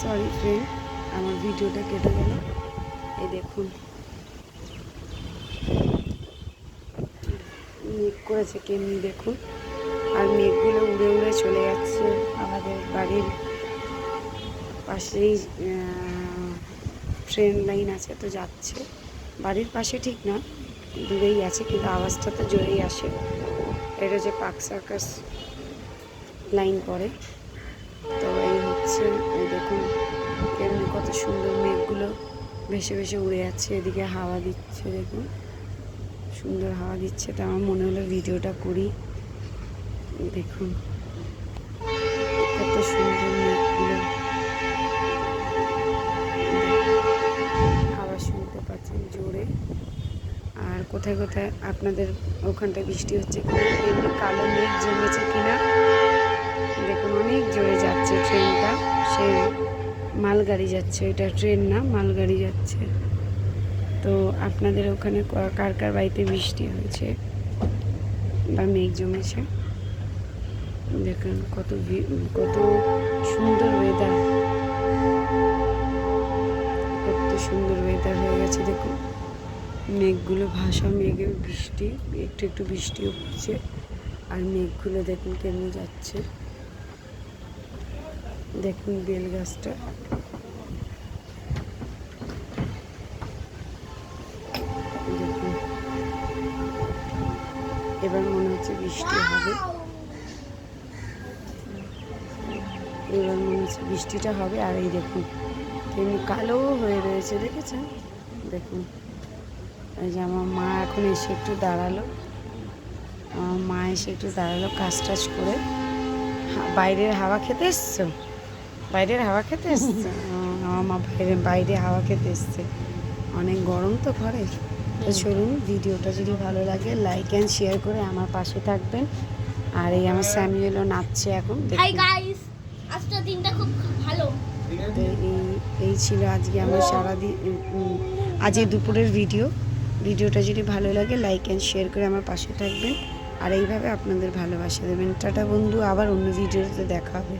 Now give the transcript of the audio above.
Sorry friend, আমার ভিডিওটা কেটে গেল। এই দেখুন মেঘ করেছে কেমনি দেখুন, আর মেঘগুলো উড়ে উড়ে চলে যাচ্ছে। আমাদের বাড়ির পাশেই ট্রেন লাইন আছে, তো যাচ্ছে। বাড়ির পাশে ঠিক না, দূরেই আছে, কিন্তু আওয়াজটা তো জোরেই আসে। এটা যে পার্ক সার্কাস লাইন পড়ে, তো এই হচ্ছে। দেখুন কেমনি কত সুন্দর মেঘগুলো ভেসে ভেসে উড়ে যাচ্ছে। এদিকে হাওয়া দিচ্ছে, দেখুন সুন্দর হাওয়া দিচ্ছে। তো আমার মনে হলো ভিডিওটা করি। দেখুন কত সুন্দর মেঘগুলো, আওয়াজ শুনতে পাচ্ছেন জোরে। আর কোথায় কোথায় আপনাদের ওখানটায় বৃষ্টি হচ্ছে কিনা, এমনি কালো মেঘ জমেছে কিনা দেখুন। অনেক জোরে যাচ্ছে ট্রেনটা, সে মালগাড়ি যাচ্ছে, এটা ট্রেন না, মালগাড়ি যাচ্ছে। তো আপনাদের ওখানে কার কার বাড়িতে বৃষ্টি হয়েছে বা মেঘ জমেছে দেখুন। কত কত সুন্দর ওয়েদার, কত সুন্দর ওয়েদার হয়ে গেছে দেখুন। মেঘগুলো ভাসা মেঘে বৃষ্টি, একটু একটু বৃষ্টিও পড়ছে। আর মেঘগুলো দেখুন কেমন যাচ্ছে। দেখুন বেল গাছটা, দেখুন এবার মনে হচ্ছে বৃষ্টি হবে। এবার মনে হচ্ছে বৃষ্টিটা হবে। আর এই দেখুন কেমনি কালো হয়ে রয়েছে, দেখেছেন? দেখুন এই যে আমার মা এখন এসে একটু দাঁড়ালো, আমার মা এসে একটু দাঁড়ালো কাজ টাজ করে। বাইরের হাওয়া খেতে এসছো? বাইরের হাওয়া খেতে এসছো? আমার মা বাইরে হাওয়া খেতে এসছে, অনেক গরম তো ঘরে। তো চলুন, ভিডিওটা যদি ভালো লাগে লাইক অ্যান্ড শেয়ার করে আমার পাশে থাকবেন। আর এই আমার স্যামুয়েলও নাচছে এখন, দেখুন। আজকের দিনটা খুব ভালো। তো এই ছিল আজকে আমার সারাদিন, আজ এই দুপুরের ভিডিওটা যদি ভালো লাগে লাইক অ্যান্ড শেয়ার করে আমার পাশে থাকবেন। আর এইভাবে আপনাদের ভালোবাসা দেবেন। টাটা বন্ধু, আবার অন্য ভিডিওতে দেখা হবে।